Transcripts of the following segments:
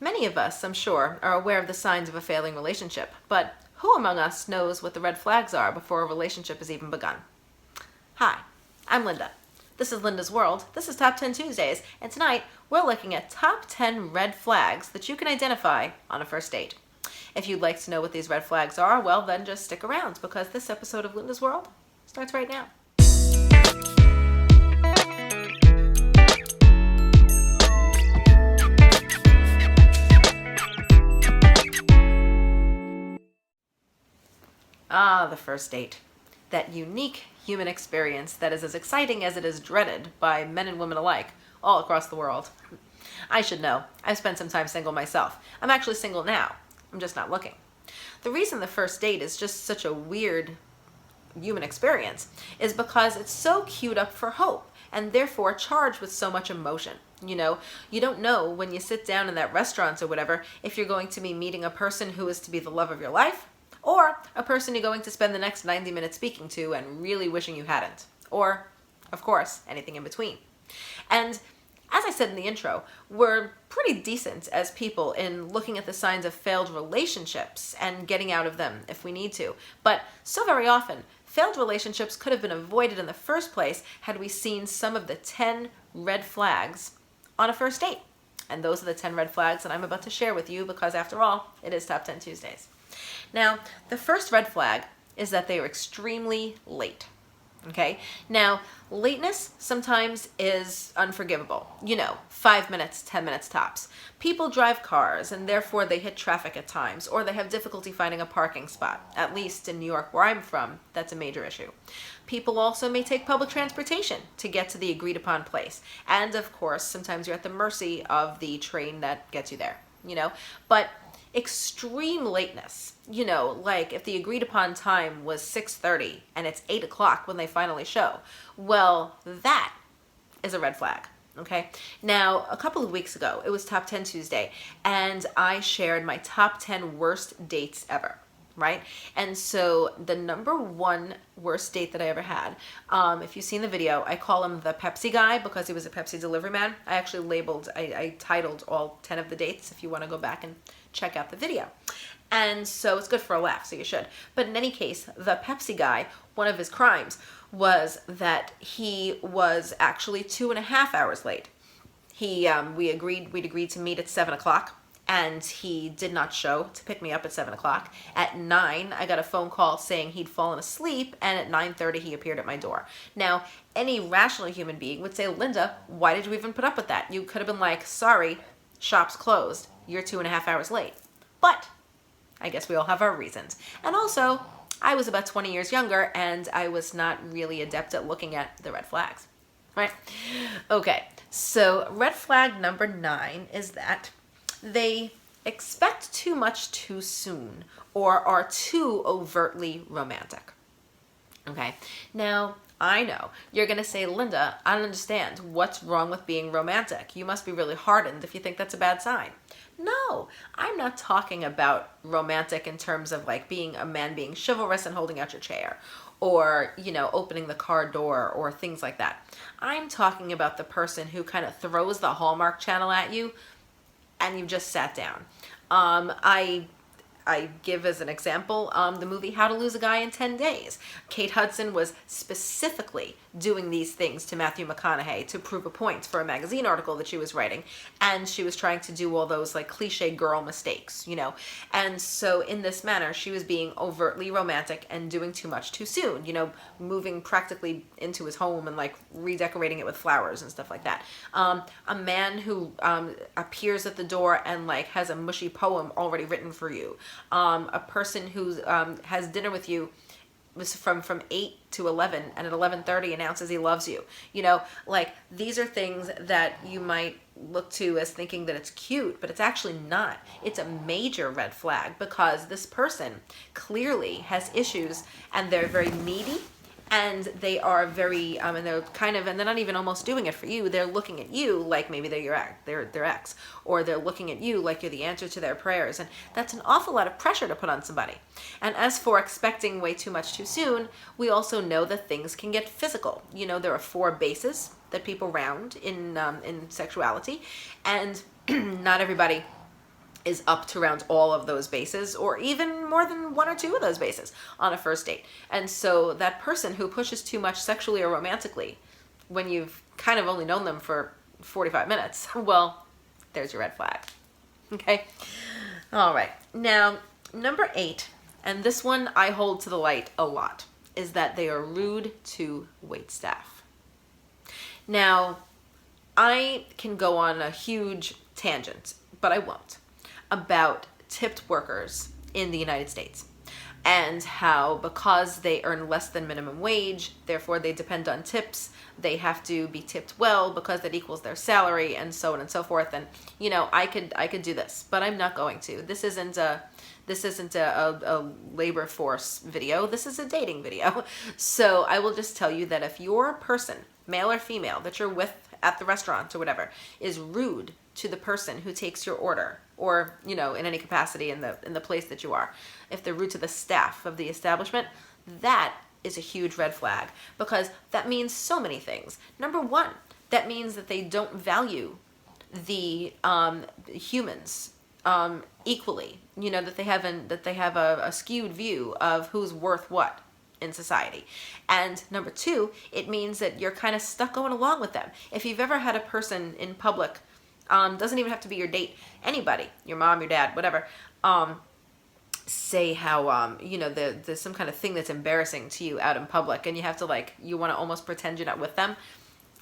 Many of us, I'm sure, are aware of the signs of a failing relationship, but who among us knows what the red flags are before a relationship has even begun? Hi, I'm Linda. This is Linda's World. This is Top 10 Tuesdays, and tonight we're looking at top 10 red flags that you can identify on a first date. If you'd like to know what these red flags are, well, then just stick around because this episode of Linda's World starts right now. The first date. That unique human experience that is as exciting as it is dreaded by men and women alike, all across the world. I should know. I've spent some time single myself. I'm actually single now. I'm just not looking. The reason the first date is just such a weird human experience is because it's so queued up for hope and therefore charged with so much emotion. You know, you don't know when you sit down in that restaurant or whatever if you're going to be meeting a person who is to be the love of your life, or a person you're going to spend the next 90 minutes speaking to and really wishing you hadn't. Or, of course, anything in between. And as I said in the intro, we're pretty decent as people in looking at the signs of failed relationships and getting out of them if we need to. But so very often, failed relationships could have been avoided in the first place had we seen some of the 10 red flags on a first date. And those are the 10 red flags that I'm about to share with you because, after all, it is Top 10 Tuesdays. Now, the first red flag is that they are extremely late. Okay? Now, lateness sometimes is unforgivable. 5 minutes, 10 minutes tops. People drive cars and therefore they hit traffic at times, or they have difficulty finding a parking spot. At least in New York, where I'm from, that's a major issue. People also may take public transportation to get to the agreed upon place. And of course, sometimes you're at the mercy of the train that gets you there, But extreme lateness, like if the agreed upon time was 6:30 and it's 8 o'clock when they finally show, well, that is a red flag. Okay. Now, a couple of weeks ago, it was Top 10 Tuesday, and I shared my top 10 worst dates ever. Right? And so the number one worst date that I ever had, if you've seen the video, I call him the Pepsi guy because he was a Pepsi delivery man. I actually I titled all 10 of the dates if you want to go back and check out the video. And so it's good for a laugh, so you should. But in any case, the Pepsi guy, one of his crimes was that he was actually 2.5 hours late. We'd agreed to meet at 7 o'clock. And he did not show to pick me up at 7 o'clock. At 9, I got a phone call saying he'd fallen asleep, and at 9:30 he appeared at my door. Now, any rational human being would say, Linda, why did you even put up with that? You could have been like, sorry, shop's closed. You're 2.5 hours late. But I guess we all have our reasons. And also, I was about 20 years younger, and I was not really adept at looking at the red flags. Right? Okay, so red flag number 9 is that they expect too much too soon or are too overtly romantic. Okay, now I know you're going to say, Linda, I don't understand. What's wrong with being romantic? You must be really hardened if you think that's a bad sign. No, I'm not talking about romantic in terms of like being a man being chivalrous and holding out your chair, or, opening the car door or things like that. I'm talking about the person who kind of throws the Hallmark Channel at you and you just sat down. I give as an example the movie How to Lose a Guy in 10 Days. Kate Hudson was specifically doing these things to Matthew McConaughey to prove a point for a magazine article that she was writing, and she was trying to do all those like cliche girl mistakes, And so in this manner, she was being overtly romantic and doing too much too soon, moving practically into his home and like redecorating it with flowers and stuff like that. A man who appears at the door and like has a mushy poem already written for you. A person who has dinner with you was from 8 to 11 and at 11:30 announces he loves you. Like these are things that you might look to as thinking that it's cute, but it's actually not. It's a major red flag because this person clearly has issues and they're very needy. And they are very, and they're not even almost doing it for you. They're looking at you like maybe they're their ex, or they're looking at you like you're the answer to their prayers. And that's an awful lot of pressure to put on somebody. And as for expecting way too much too soon, we also know that things can get physical. There are 4 bases that people round in sexuality, and not everybody is up to around all of those bases, or even more than one or two of those bases on a first date. And so that person who pushes too much sexually or romantically when you've kind of only known them for 45 minutes, well, there's your red flag. Okay? All right. Now, number 8, and this one I hold to the light a lot, is that they are rude to waitstaff. Now, I can go on a huge tangent, but I won't, about tipped workers in the United States, and how because they earn less than minimum wage, therefore they depend on tips, they have to be tipped well because that equals their salary, and so on and so forth. And I could do this, but I'm not going to. This isn't a labor force video. This is a dating video. So I will just tell you that if your person, male or female, that you're with at the restaurant or whatever, is rude to the person who takes your order, or in any capacity in the place that you are, if they're rude to the staff of the establishment, that is a huge red flag, because that means so many things. Number one, that means that they don't value the humans equally. That they have a skewed view of who's worth what in society. And number two, it means that you're kind of stuck going along with them. If you've ever had a person in public, doesn't even have to be your date, anybody, your mom, your dad, whatever, say how there's some kind of thing that's embarrassing to you out in public, and you have to you want to almost pretend you're not with them,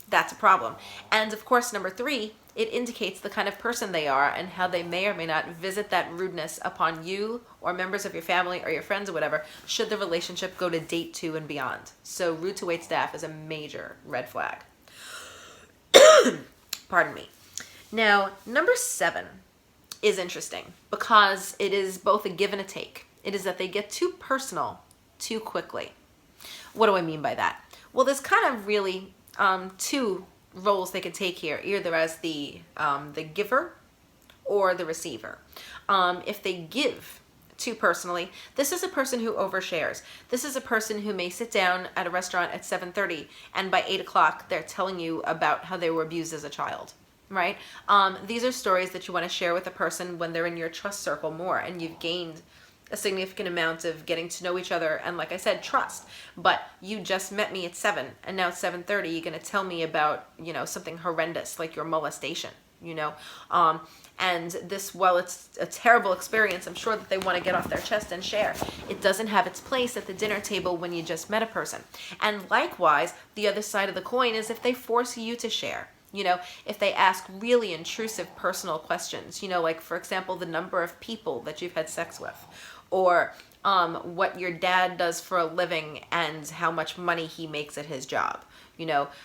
that's a problem. And of course, number 3, it indicates the kind of person they are and how they may or may not visit that rudeness upon you or members of your family or your friends or whatever, should the relationship go to date 2 and beyond. So rude to waitstaff is a major red flag. Pardon me. Now, number 7 is interesting because it is both a give and a take. It is that they get too personal too quickly. What do I mean by that? Well, there's kind of really 2 roles they could take here, either as the giver or the receiver. If they give too personally, this is a person who overshares. This is a person who may sit down at a restaurant at 7:30 and by 8 o'clock they're telling you about how they were abused as a child. Right? These are stories that you want to share with a person when they're in your trust circle more and you've gained a significant amount of getting to know each other and, like I said, trust. But you just met me at 7 and now it's 7:30, you're going to tell me about, something horrendous like your molestation, and this, while it's a terrible experience, I'm sure that they want to get off their chest and share. It doesn't have its place at the dinner table when you just met a person. And likewise, the other side of the coin is if they force you to share. If they ask really intrusive personal questions, like, for example, the number of people that you've had sex with, or what your dad does for a living and how much money he makes at his job,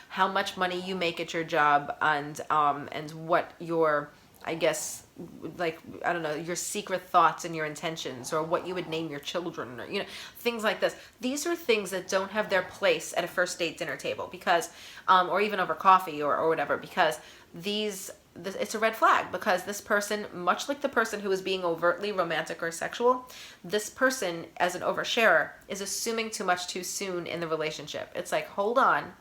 how much money you make at your job, and what your, I guess, your secret thoughts and your intentions, or what you would name your children, or, things like this. These are things that don't have their place at a first date dinner table because, or even over coffee or whatever, because it's a red flag, because this person, much like the person who is being overtly romantic or sexual, this person, as an oversharer, is assuming too much too soon in the relationship. It's like, hold on,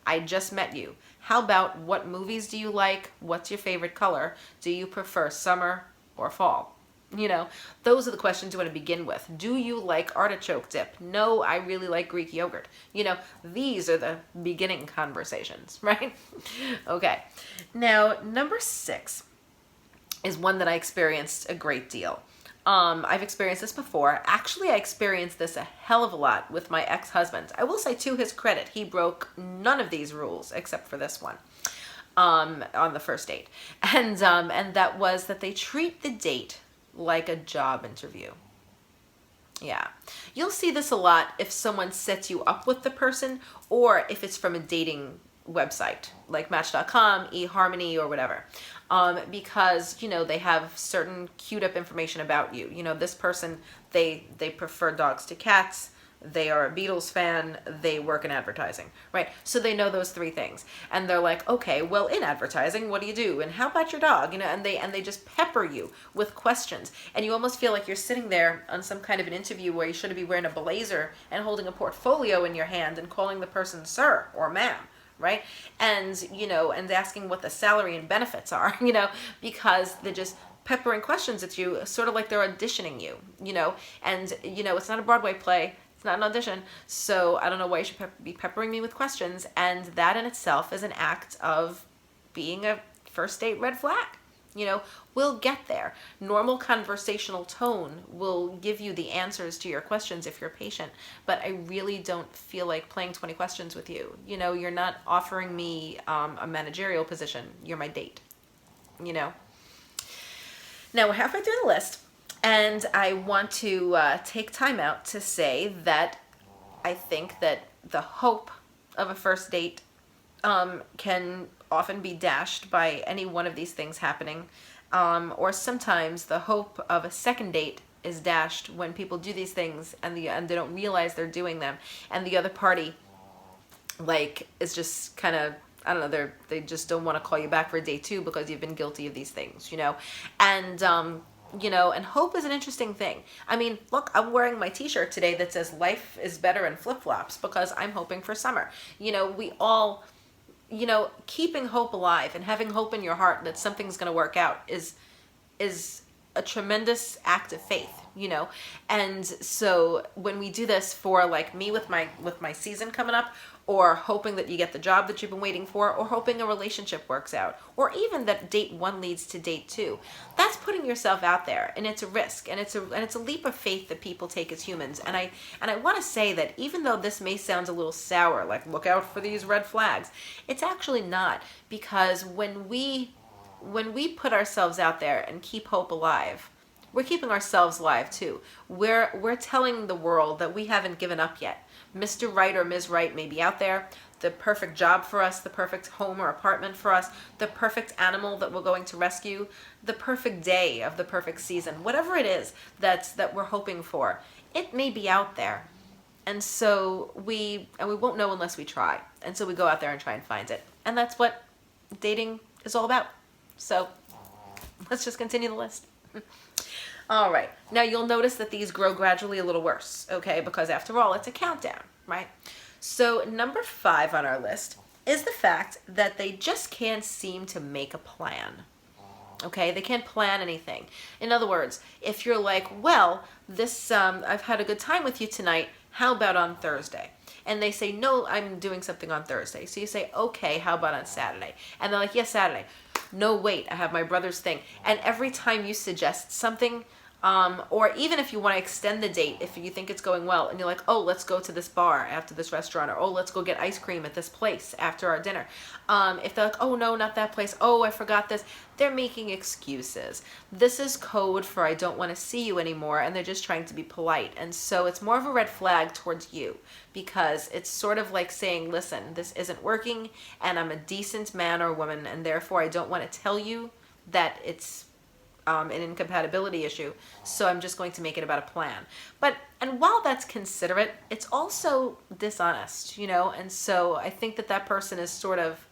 I just met you. How about what movies do you like? What's your favorite color? Do you prefer summer or fall? Those are the questions you want to begin with. Do you like artichoke dip? No, I really like Greek yogurt. These are the beginning conversations, right? Okay. Now, number 6 is one that I experienced a great deal. I've experienced this before. Actually, I experienced this a hell of a lot with my ex-husband. I will say, to his credit, he broke none of these rules except for this one on the first date. And that was that they treat the date like a job interview. Yeah. You'll see this a lot if someone sets you up with the person, or if it's from a dating website like Match.com, eHarmony, or whatever. Because, they have certain queued up information about you. This person, they prefer dogs to cats. They are a Beatles fan. They work in advertising, right? So they know those 3 things. And they're like, okay, well, in advertising, what do you do? And how about your dog? And they just pepper you with questions. And you almost feel like you're sitting there on some kind of an interview where you should be wearing a blazer and holding a portfolio in your hand and calling the person sir or ma'am. Right? And, and asking what the salary and benefits are, because peppering questions at you, sort of like they're auditioning you, and, it's not a Broadway play. It's not an audition. So I don't know why you should be peppering me with questions. And that in itself is an act of being a first date red flag. We'll get there. Normal conversational tone will give you the answers to your questions if you're patient. But I really don't feel like playing 20 questions with you. You're not offering me a managerial position. You're my date. Now we're halfway through the list. And I want to take time out to say that I think that the hope of a first date can often be dashed by any one of these things happening. Or sometimes the hope of a second date is dashed when people do these things and they don't realize they're doing them. And the other party, is just kind of, I don't know, they just don't want to call you back for day 2 because you've been guilty of these things, And, and hope is an interesting thing. I mean, look, I'm wearing my t-shirt today that says life is better in flip-flops because I'm hoping for summer. We all, keeping hope alive and having hope in your heart that something's going to work out is a tremendous act of faith, And so when we do this for me with my season coming up, or hoping that you get the job that you've been waiting for, or hoping a relationship works out, or even that date 1 leads to date 2. That's putting yourself out there, and it's a risk, and it's a leap of faith that people take as humans. And I want to say that even though this may sound a little sour, like look out for these red flags, it's actually not, because when we put ourselves out there and keep hope alive, we're keeping ourselves alive too. We're telling the world that we haven't given up yet. Mr. Right or Ms. Right may be out there, the perfect job for us, the perfect home or apartment for us, the perfect animal that we're going to rescue, the perfect day of the perfect season, whatever it is that we're hoping for, it may be out there. And so we won't know unless we try. And so we go out there and try and find it. And that's what dating is all about. So let's just continue the list. All right. Now you'll notice that these grow gradually a little worse, okay? Because after all, it's a countdown, right? So number 5 on our list is the fact that they just can't seem to make a plan. Okay? They can't plan anything. In other words, if you're like, well, I've had a good time with you tonight. How about on Thursday? And they say, no, I'm doing something on Thursday. So you say, okay, how about on Saturday? And they're like, yes, Saturday. No, wait, I have my brother's thing. And every time you suggest something, or even if you want to extend the date, if you think it's going well, and you're like, oh, let's go to this bar after this restaurant, or oh, let's go get ice cream at this place after our dinner. If they're like, oh, no, not that place. Oh, I forgot this. They're making excuses. This is code for I don't want to see you anymore, and they're just trying to be polite. And so it's more of a red flag towards you, because it's sort of like saying, listen, this isn't working, and I'm a decent man or woman, and therefore I don't want to tell you that it's an incompatibility issue, so I'm just going to make it about a plan. And while that's considerate, it's also dishonest, and so I think that person is sort of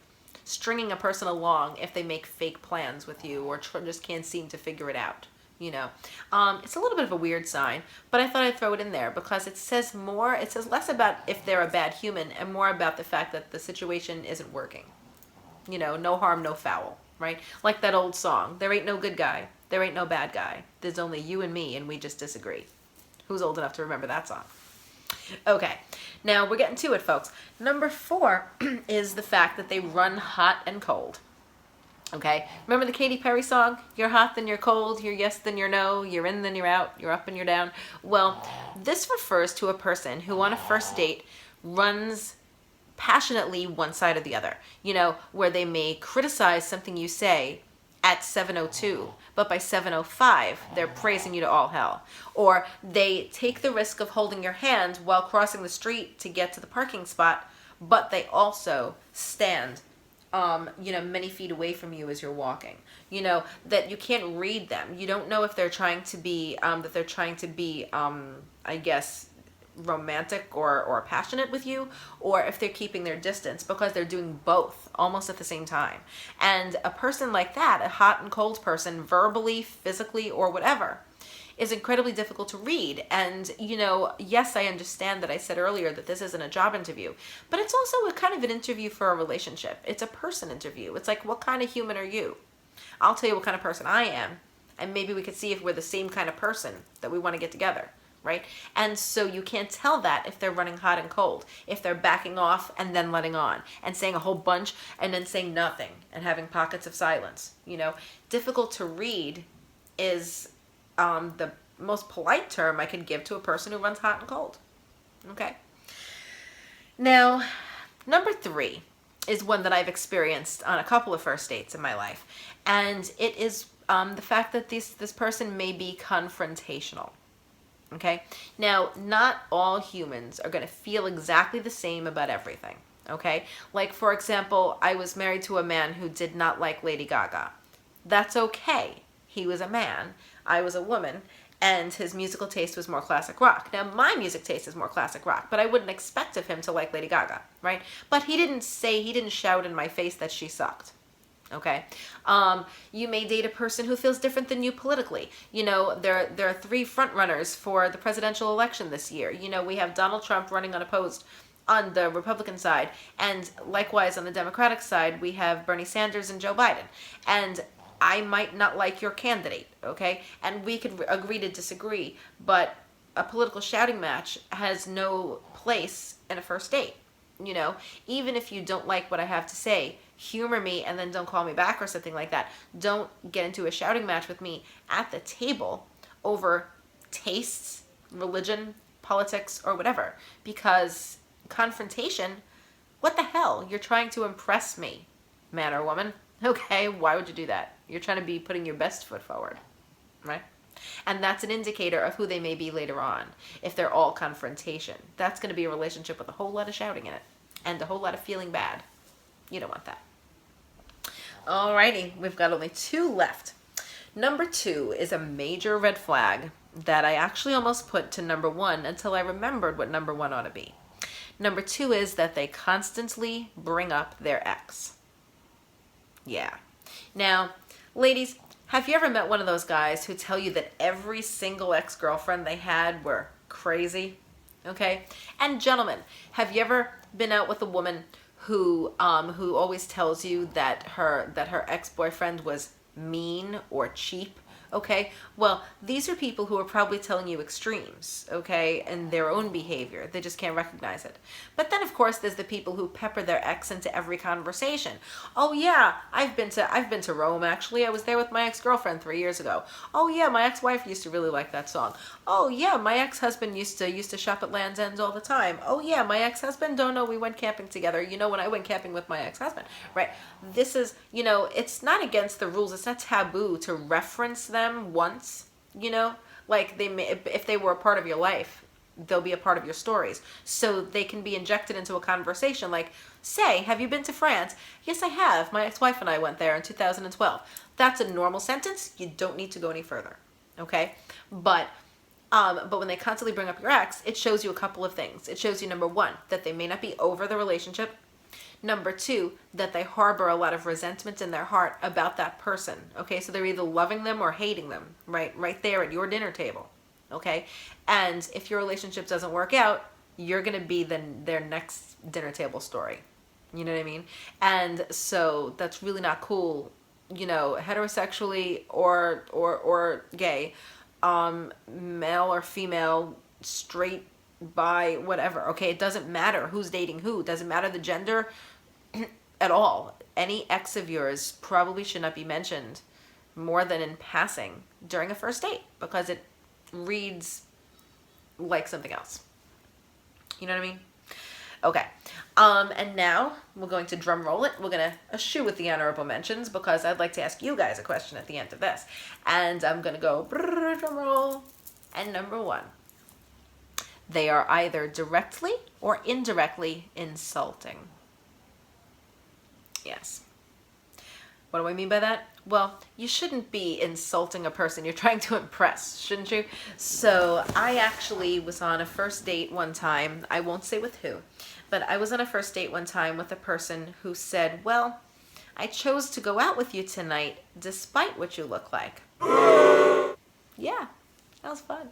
stringing a person along if they make fake plans with you or just can't seem to figure it out. It's a little bit of a weird sign, but I thought I'd throw it in there because it says less about if they're a bad human and more about the fact that the situation isn't working. No harm, no foul, right? Like that old song, there ain't no good guy, there ain't no bad guy, there's only you and me and we just disagree. Who's old enough to remember that song? Okay, now we're getting to it, folks. Number 4 is the fact that they run hot and cold. Okay, remember the Katy Perry song? You're hot, then you're cold, you're yes, then you're no, you're in, then you're out, you're up and you're down. Well, this refers to a person who on a first date runs passionately one side or the other, where they may criticize something you say at 7:02, but by 7:05, they're praising you to all hell. Or they take the risk of holding your hand while crossing the street to get to the parking spot, but they also stand many feet away from you as you're walking, that you can't read them. You don't know if they're trying to be, I guess, romantic or passionate with you, or if they're keeping their distance, because they're doing both almost at the same time. And a person like that, a hot and cold person, verbally, physically, or whatever, is incredibly difficult to read. And, yes, I understand that I said earlier that this isn't a job interview, but it's also a kind of an interview for a relationship. It's a person interview. It's like, what kind of human are you? I'll tell you what kind of person I am, And maybe we could see if we're the same kind of person that we want to get together, right? And so you can't tell that if they're running hot and cold, if they're backing off and then letting on, and saying a whole bunch and then saying nothing and having pockets of silence. Difficult to read is the most polite term I could give to a person who runs hot and cold. Okay? Now, number 3 is one that I've experienced on a couple of first dates in my life. And it is the fact that this person may be confrontational. Okay? Now, not all humans are going to feel exactly the same about everything. Okay? Like, for example, I was married to a man who did not like Lady Gaga. That's okay. He was a man. I was a woman. And his musical taste was more classic rock. Now, my music taste is more classic rock, but I wouldn't expect of him to like Lady Gaga, right? But he didn't shout in my face that she sucked. Okay? You may date a person who feels different than you politically. There are 3 front runners for the presidential election this year. We have Donald Trump running unopposed on the Republican side, and likewise on the Democratic side, we have Bernie Sanders and Joe Biden. And I might not like your candidate, okay? And we could agree to disagree, but a political shouting match has no place in a first date. Even if you don't like what I have to say, humor me and then don't call me back or something like that. Don't get into a shouting match with me at the table over tastes, religion, politics, or whatever. Because confrontation, what the hell? You're trying to impress me, man or woman. Okay, why would you do that? You're trying to be putting your best foot forward, right? And that's an indicator of who they may be later on. If they're all confrontation, that's going to be a relationship with a whole lot of shouting in it and a whole lot of feeling bad. You don't want that. Alrighty, we've got only 2 left. Number 2 is a major red flag that I actually almost put to number 1 until I remembered what number 1 ought to be. Number 2 is that they constantly bring up their ex. Yeah. Now, ladies, have you ever met one of those guys who tell you that every single ex-girlfriend they had were crazy? Okay? And gentlemen, have you ever been out with a woman who always tells you that her ex-boyfriend was mean or cheap? Okay, well, these are people who are probably telling you extremes, okay, in their own behavior. They just can't recognize it. But then, of course, there's the people who pepper their ex into every conversation. Oh yeah, I've been to Rome. Actually, I was there with my ex-girlfriend 3 years ago. Oh yeah, my ex-wife used to really like that song. Oh yeah, my ex-husband used to shop at Land's End all the time. Oh yeah, my ex-husband. Don't know. We went camping together. When I went camping with my ex-husband, right? This is, it's not against the rules. It's not taboo to reference them once, like they may, if they were a part of your life, they'll be a part of your stories, so they can be injected into a conversation. Like, say, have you been to France? Yes, I have. My ex-wife and I went there in 2012. That's a normal sentence. You don't need to go any further, okay? But when they constantly bring up your ex, it shows you a couple of things. It shows you, number 1, that they may not be over the relationship. Number 2, that they harbor a lot of resentment in their heart about that person. Okay, so they're either loving them or hating them, right there at your dinner table. Okay, and if your relationship doesn't work out, you're gonna be their next dinner table story. You know what I mean? And so that's really not cool. Heterosexually or gay, male or female, straight, bi, whatever. Okay, it doesn't matter who's dating who. It doesn't matter the gender at all. Any ex of yours probably should not be mentioned more than in passing during a first date, because it reads like something else. You know what I mean? Okay. And now we're going to drum roll it. We're going to eschew with the honorable mentions, because I'd like to ask you guys a question at the end of this. And I'm going to go drum roll. And number 1. They are either directly or indirectly insulting. Yes. What do I mean by that? Well, you shouldn't be insulting a person you're trying to impress, shouldn't you? So I actually was on a first date one time. I won't say with who, but I was on a first date one time with a person who said, well, I chose to go out with you tonight despite what you look like. Yeah, that was fun.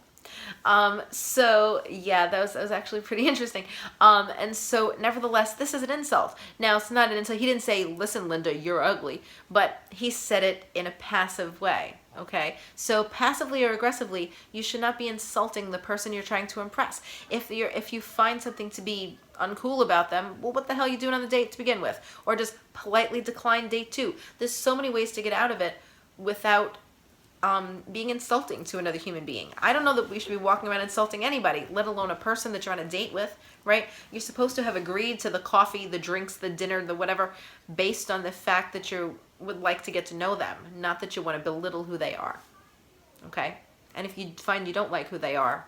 So yeah, that was actually pretty interesting. And so nevertheless, this is an insult. Now, it's not an insult. He didn't say, listen, Linda, you're ugly, but he said it in a passive way. Okay, so passively or aggressively, you should not be insulting the person you're trying to impress. If you find something to be uncool about them, well, what the hell are you doing on the date to begin with? Or just politely decline date 2. There's so many ways to get out of it without being insulting to another human being. I don't know that we should be walking around insulting anybody, let alone a person that you're on a date with, right? You're supposed to have agreed to the coffee, the drinks, the dinner, the whatever, based on the fact that you would like to get to know them, not that you want to belittle who they are. Okay? And if you find you don't like who they are,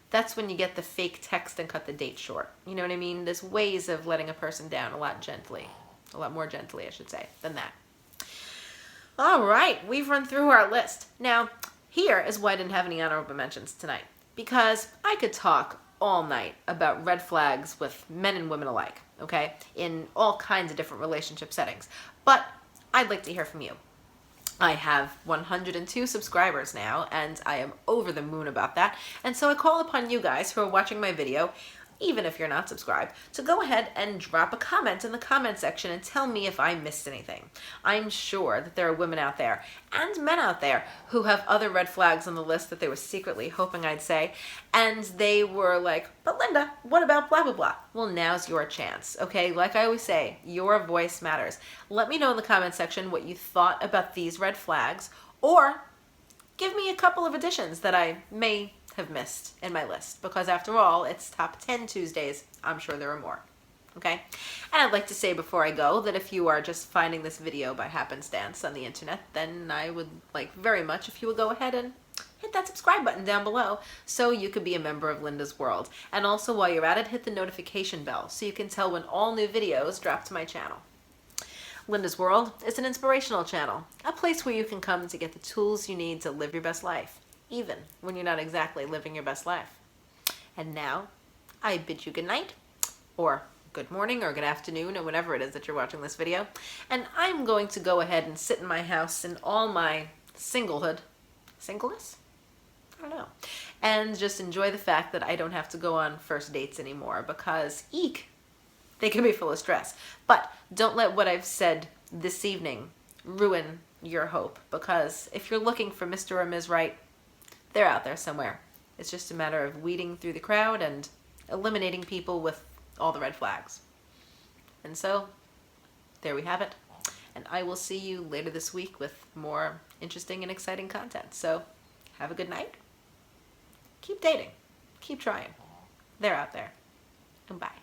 that's when you get the fake text and cut the date short. You know what I mean? There's ways of letting a person down a lot more gently, I should say, than that. All right, we've run through our list. Now, here is why I didn't have any honorable mentions tonight. Because I could talk all night about red flags with men and women alike, okay? In all kinds of different relationship settings. But I'd like to hear from you. I have 102 subscribers now, and I am over the moon about that. And so I call upon you guys who are watching my video, even if you're not subscribed, to go ahead and drop a comment in the comment section and tell me if I missed anything. I'm sure that there are women out there and men out there who have other red flags on the list that they were secretly hoping I'd say, and they were like, but Linda, what about blah, blah, blah? Well, now's your chance, okay? Like I always say, your voice matters. Let me know in the comment section what you thought about these red flags, or give me a couple of additions that I may have missed in my list, because after all, it's top 10 Tuesdays. I'm sure there are more. Okay? And I'd like to say before I go that if you are just finding this video by happenstance on the internet, then I would like very much if you would go ahead and hit that subscribe button down below so you could be a member of Linda's World. And also while you're at it, hit the notification bell so you can tell when all new videos drop to my channel. Linda's World is an inspirational channel, a place where you can come to get the tools you need to live your best life, even when you're not exactly living your best life. And now, I bid you good night, or good morning, or good afternoon, or whenever it is that you're watching this video. And I'm going to go ahead and sit in my house in all my singleness? I don't know. And just enjoy the fact that I don't have to go on first dates anymore, because eek, they can be full of stress. But don't let what I've said this evening ruin your hope, because if you're looking for Mr. or Ms. Right, they're out there somewhere. It's just a matter of weeding through the crowd and eliminating people with all the red flags. And so, there we have it. And I will see you later this week with more interesting and exciting content. So, have a good night. Keep dating. Keep trying. They're out there. And bye.